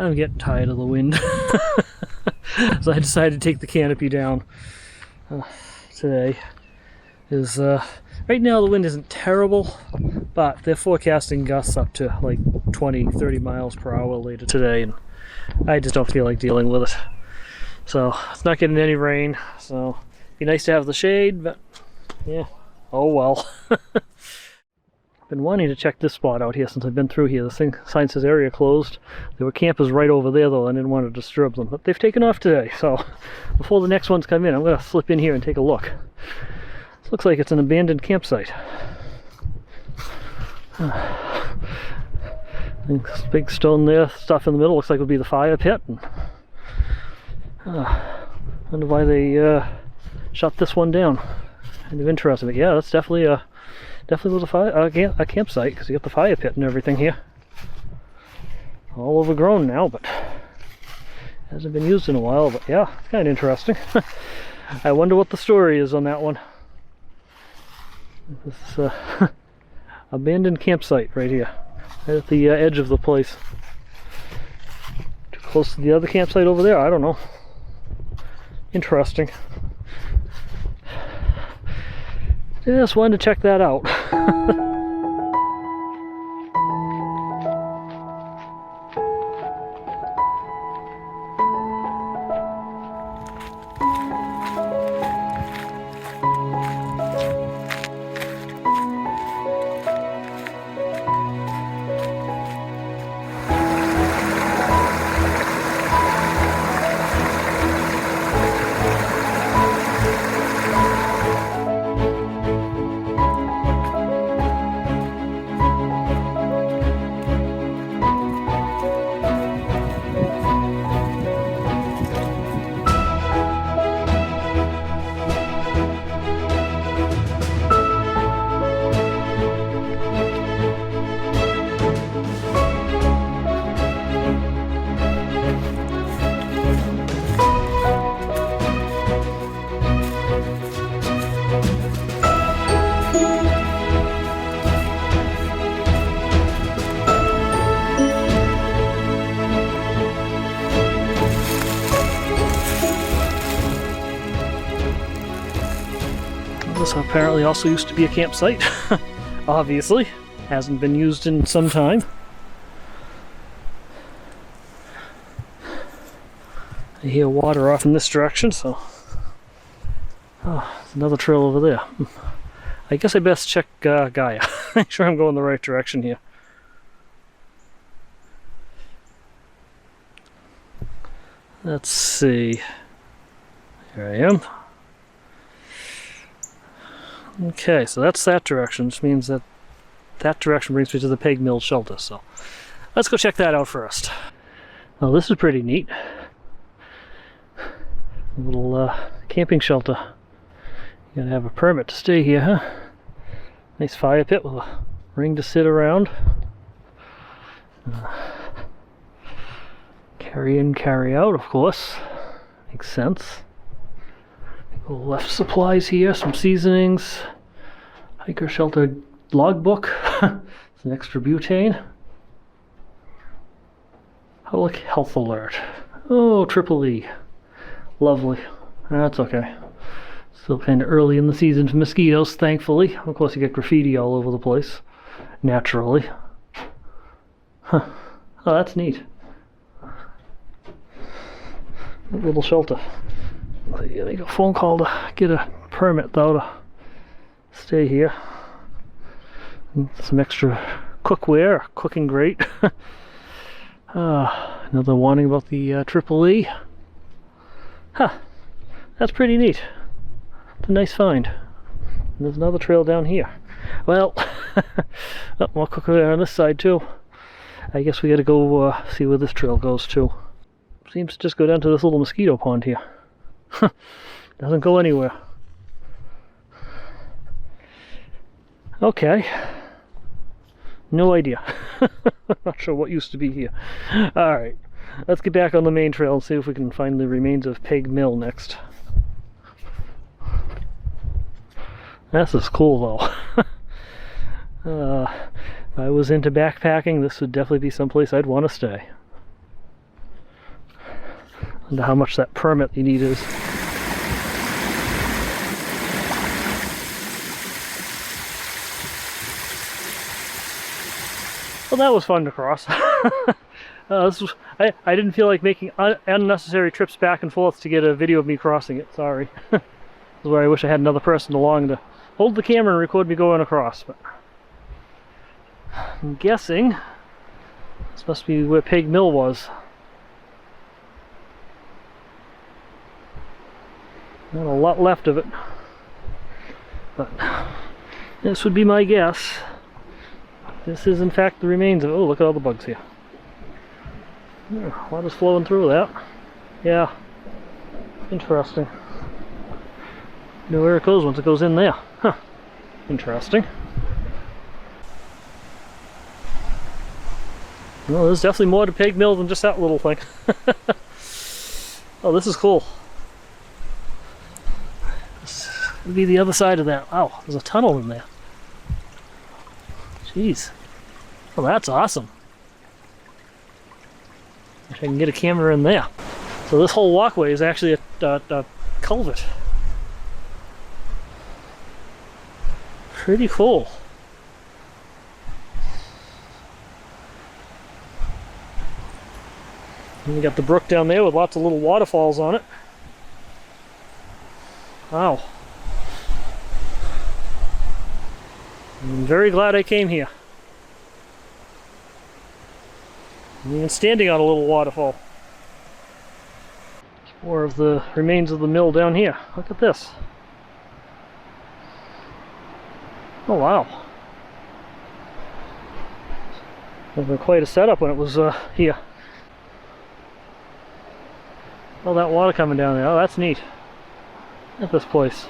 I'm getting tired of the wind. So I decided to take the canopy down today. Right now the wind isn't terrible, but they're forecasting gusts up to like 20-30 miles per hour later today, and I just don't feel like dealing with it. So it's not getting any rain, so it'd be nice to have the shade, but yeah, oh well. Been wanting to check this spot out here since I've been through here. The sign says area closed. There were campers right over there though, and I didn't want to disturb them, but they've taken off today, so before the next ones come in, I'm going to slip in here and take a look. This looks like it's an abandoned campsite. This big stone there, stuff in the middle, looks like it would be the fire pit. And, wonder why they shut this one down. Kind of interesting, but yeah, that's definitely was a campsite, because you got the fire pit and everything here. All overgrown now, but hasn't been used in a while. But yeah, it's kind of interesting. I wonder what the story is on that one. This abandoned campsite right here, right at the edge of the place. Too close to the other campsite over there? I don't know. Interesting. Just wanted to check that out. This apparently also used to be a campsite. Obviously, hasn't been used in some time. I hear water off in this direction, so there's another trail over there. I guess I best check Gaia. Make sure I'm going the right direction here. Let's see. Here I am. Okay, so that's that direction, which means that that direction brings me to the Peg Mill shelter, so let's go check that out first. Well, this is pretty neat. A little camping shelter. You gotta have a permit to stay here, huh? Nice fire pit with a ring to sit around. Carry in, carry out, of course. Makes sense. Left supplies here, some seasonings, hiker shelter logbook, some extra butane. Public health alert. Oh, triple E. Lovely. That's okay. Still kind of early in the season for mosquitoes, thankfully. Of course, you get graffiti all over the place, naturally. Huh. Oh, that's neat. A little shelter. Yeah, they got a phone call to get a permit though to stay here. And some extra cookware, cooking grate. Another warning about the triple E. Huh, that's pretty neat. It's a nice find. And there's another trail down here. Well, more cookware on this side too. I guess we gotta go see where this trail goes to. Seems to just go down to this little mosquito pond here. Doesn't go anywhere. Okay. No idea. Not sure what used to be here. Alright. Let's get back on the main trail and see if we can find the remains of Peg Mill next. This is cool though. If I was into backpacking, this would definitely be someplace I'd want to stay. into how much that permit you need is. Well, that was fun to cross. I didn't feel like making unnecessary trips back and forth to get a video of me crossing it. Sorry. This is where I wish I had another person along to hold the camera and record me going across. But I'm guessing this must be where Pig Mill was. Not a lot left of it, but this would be my guess. This is in fact the remains of it. Oh, look at all the bugs here. Water's flowing through that. Yeah, interesting. You know where it goes once it goes in there. Huh, interesting. Well, there's definitely more to Pig Mill than just that little thing. Oh, this is cool. This would be the other side of that. Wow, there's a tunnel in there. Jeez. Well, that's awesome. Wish I can get a camera in there. So this whole walkway is actually a culvert. Pretty cool. And you got the brook down there with lots of little waterfalls on it. Wow. I'm very glad I came here. I'm even standing on a little waterfall. There's more of the remains of the mill down here. Look at this. Oh wow. It was quite a setup when it was here. All that water coming down there. Oh, that's neat. Look at this place.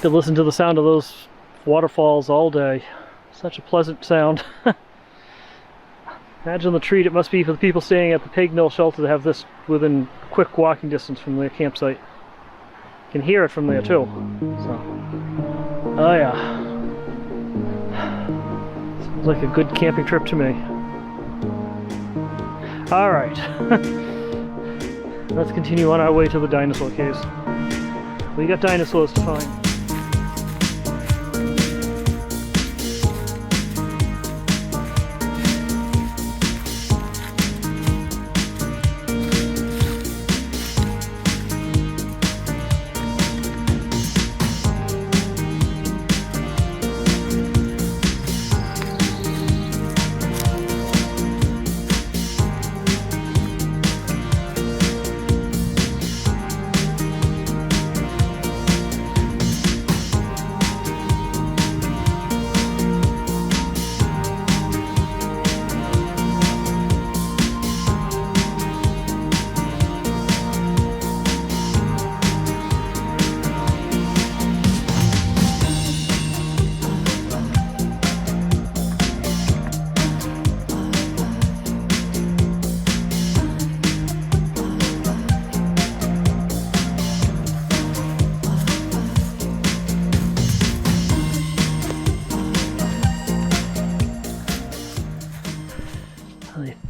Could listen to the sound of those waterfalls all day. Such a pleasant sound. Imagine the treat it must be for the people staying at the Pig Mill shelter to have this within quick walking distance from their campsite. You can hear it from there too. So, oh yeah. Sounds like a good camping trip to me. Alright. Let's continue on our way to the Dinosaur Caves. We got dinosaurs to find.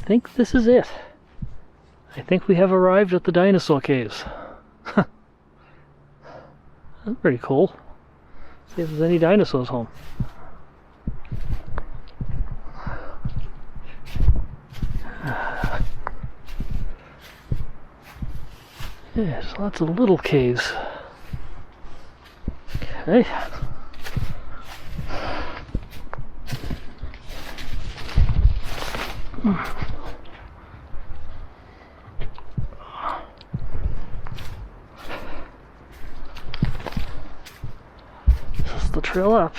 I think this is it. I think we have arrived at the Dinosaur Caves. That's pretty cool. See if there's any dinosaurs home. There's lots of little caves. Okay. This is the trail up.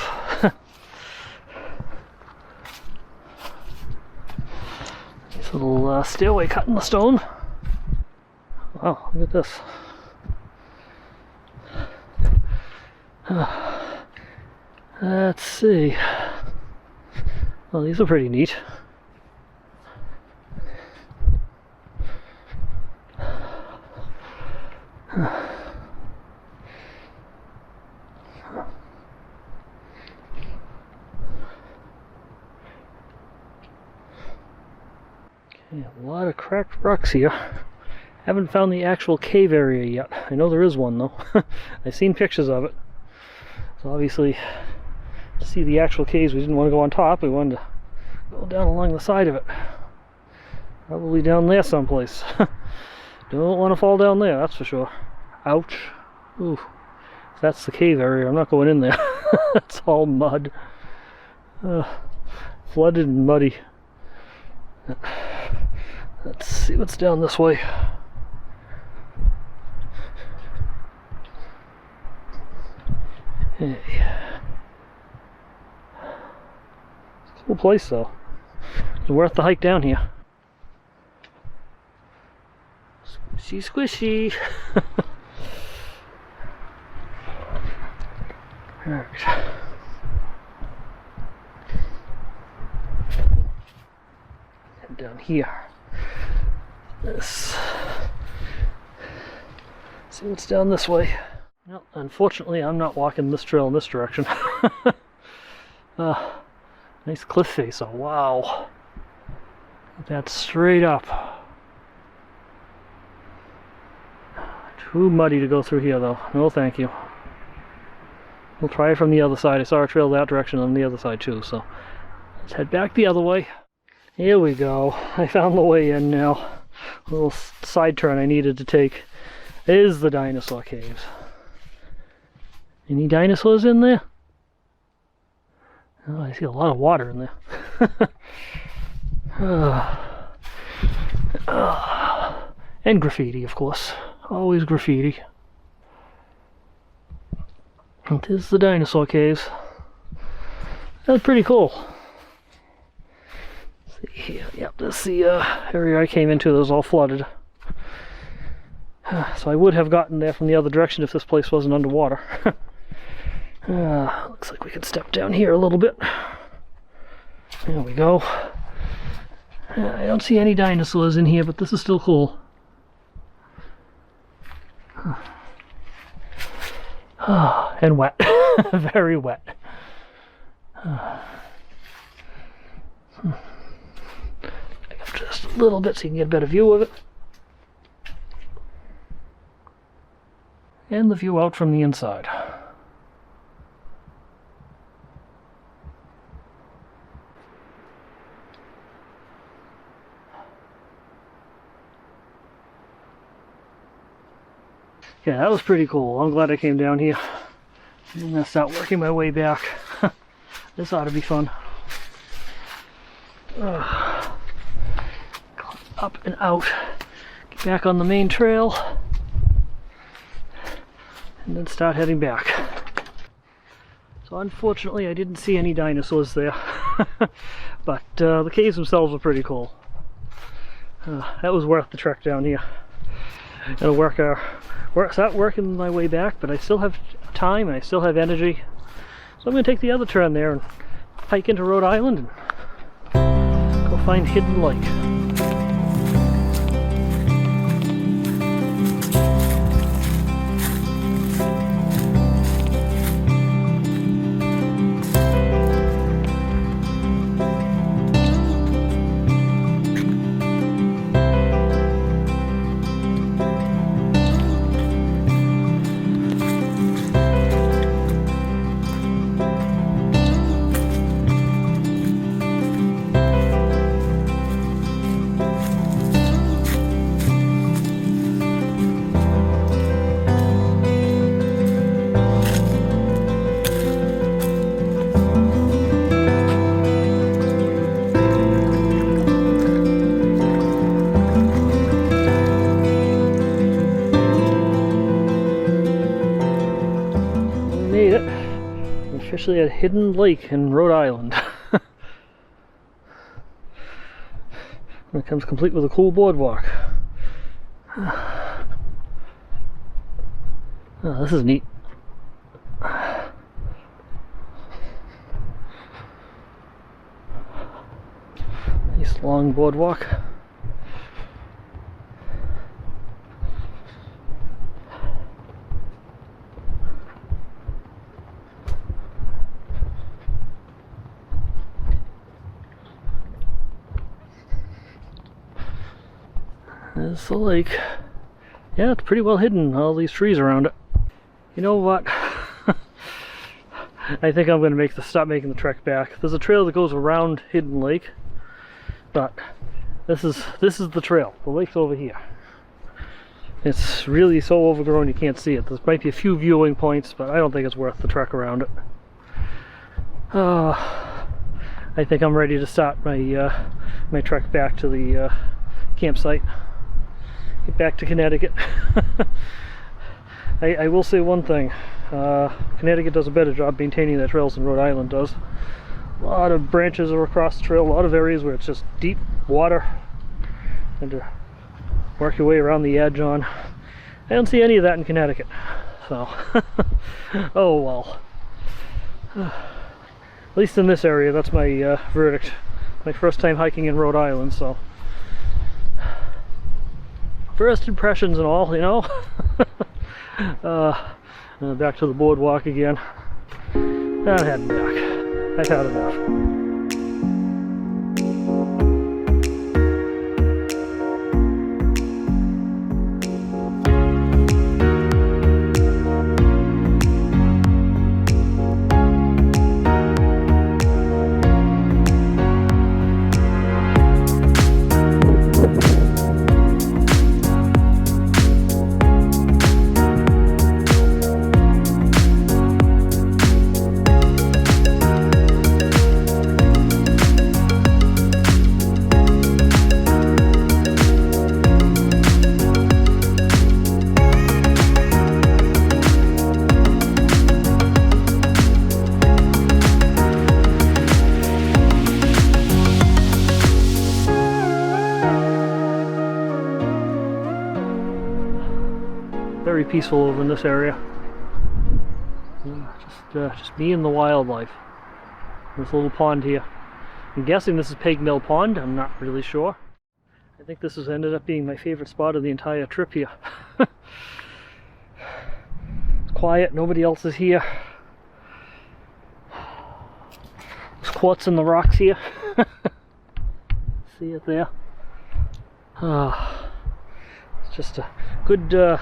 So the Little stairway cut in the stone. Wow, look at this. Let's see. Well, these are pretty neat. Okay, a lot of cracked rocks here. Haven't found the actual cave area yet. I know there is one though. I've seen pictures of it. So obviously, to see the actual caves, we didn't want to go on top. We wanted to go down along the side of it. Probably down there someplace. Don't want to fall down there, that's for sure. Ouch. Ooh. If that's the cave area, I'm not going in there. It's all mud. Flooded and muddy. Let's see what's down this way. Hey. It's a cool place though. It's worth the hike down here. Squishy, squishy. Alright. Head down here. This. See what's down this way. Well, unfortunately, I'm not walking this trail in this direction. Nice cliff face. Oh, wow. That's straight up. Too muddy to go through here, though. No, thank you. We'll try it from the other side. I saw a trail that direction on the other side, too, so let's head back the other way. Here we go. I found the way in now. A little side turn I needed to take is the Dinosaur Caves. Any dinosaurs in there? Oh, I see a lot of water in there. And graffiti, of course. Always graffiti. It is the Dinosaur Caves. That's pretty cool. See here, yep, this is the area I came into that was all flooded. So I would have gotten there from the other direction if this place wasn't underwater. Looks like we could step down here a little bit. There we go. I don't see any dinosaurs in here, but this is still cool. And wet. Very wet. Back up just a little bit so you can get a better view of it. And the view out from the inside. Yeah, that was pretty cool. I'm glad I came down here. I'm gonna start working my way back. This ought to be fun. Up and out. Get back on the main trail. And then start heading back. So unfortunately I didn't see any dinosaurs there. But the caves themselves were pretty cool. That was worth the trek down here. Gotta start working my way back, but I still have time and I still have energy. So I'm going to take the other turn there and hike into Rhode Island and go find Hidden Lake. Officially a hidden lake in Rhode Island. it comes complete with a cool boardwalk. Oh, this is neat. Nice long boardwalk. There's the lake. Yeah, it's pretty well hidden, all these trees around it. You know what? I think I'm going to stop making the trek back. There's a trail that goes around Hidden Lake, but this is the trail. The lake's over here. It's really so overgrown you can't see it. There might be a few viewing points, but I don't think it's worth the trek around it. I think I'm ready to start my my trek back to the campsite. Get back to Connecticut. I will say one thing. Connecticut does a better job maintaining their trails than Rhode Island does. A lot of branches are across the trail, a lot of areas where it's just deep water and to work your way around the edge on. I don't see any of that in Connecticut, so oh well. At least in this area, that's my verdict. My first time hiking in Rhode Island, so first impressions and all, you know. Back to the boardwalk again. I'm heading back. I've had enough. Very peaceful over in this area. Just me and the wildlife. This little pond here. I'm guessing this is Peg Mill Pond. I'm not really sure. I think this has ended up being my favorite spot of the entire trip here. It's quiet. Nobody else is here. There's quartz in the rocks here. See it there? It's just a good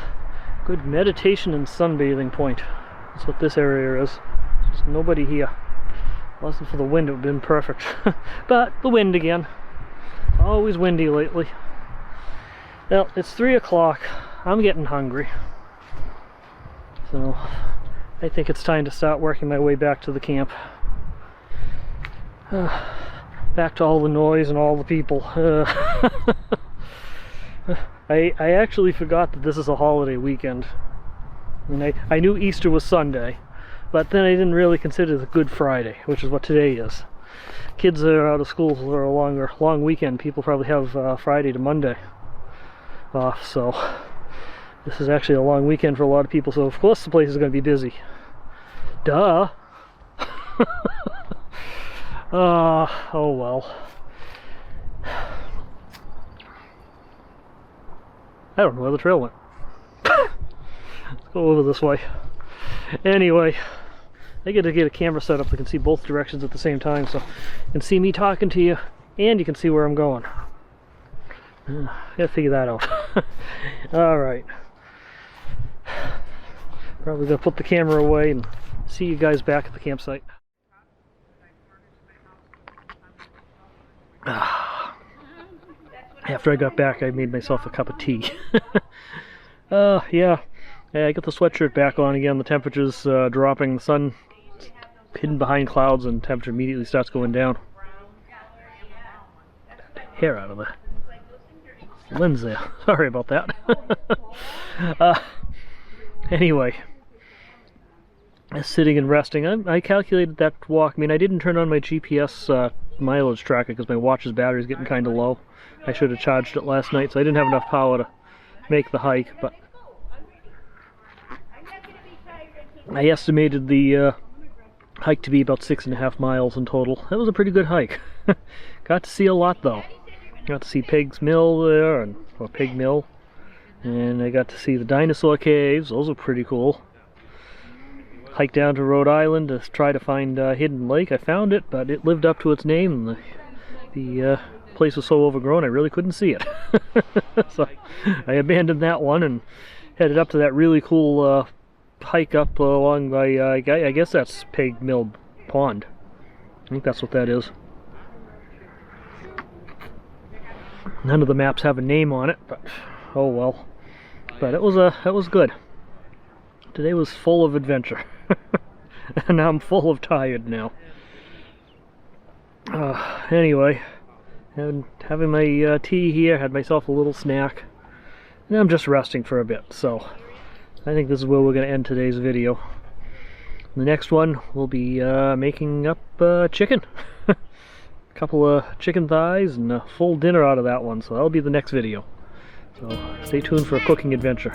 good meditation and sunbathing point. That's what this area is. There's nobody here. If it wasn't for the wind, it would have been perfect. But the wind again. Always windy lately. Well, it's 3 o'clock. I'm getting hungry. So I think it's time to start working my way back to the camp. Back to all the noise and all the people. I actually forgot that this is a holiday weekend. I mean, I knew Easter was Sunday, but then I didn't really consider the Good Friday, which is what today is. Kids are out of school for a long weekend. People probably have Friday to Monday off, so this is actually a long weekend for a lot of people, so of course the place is going to be busy. Duh! Oh well. I don't know where the trail went. Let's go over this way. Anyway, I get to get a camera set up that can see both directions at the same time, so you can see me talking to you and you can see where I'm going. Gotta figure that out. Alright. Probably gonna put the camera away and see you guys back at the campsite. After I got back, I made myself a cup of tea. Yeah, I got the sweatshirt back on again. The temperature's dropping. The sun hidden behind clouds and temperature immediately starts going down. Hair out of the lens there. Sorry about that. Anyway, sitting and resting. I calculated that walk. I mean, I didn't turn on my GPS mileage tracker because my watch's battery is getting kind of low. I should have charged it last night, so I didn't have enough power to make the hike, but I estimated the hike to be about 6.5 miles in total. That was a pretty good hike. Got to see a lot though. Got to see Pig's Mill there, or Pig Mill, and I got to see the Dinosaur Caves. Those were pretty cool. Hiked down to Rhode Island to try to find Hidden Lake. I found it, but it lived up to its name. The place was so overgrown I really couldn't see it. So I abandoned that one and headed up to that really cool hike up along by, I guess that's Pig Mill Pond. I think that's what that is. None of the maps have a name on it, but oh well. But it was good. Today was full of adventure. And I'm full of tired now. Anyway, and having my tea here, had myself a little snack, and I'm just resting for a bit, so I think this is where we're going to end today's video. The next one we'll be making up chicken. A couple of chicken thighs and a full dinner out of that one, so that'll be the next video. So stay tuned for a cooking adventure.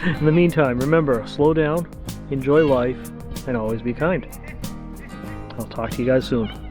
In the meantime, remember, slow down, enjoy life, and always be kind. I'll talk to you guys soon.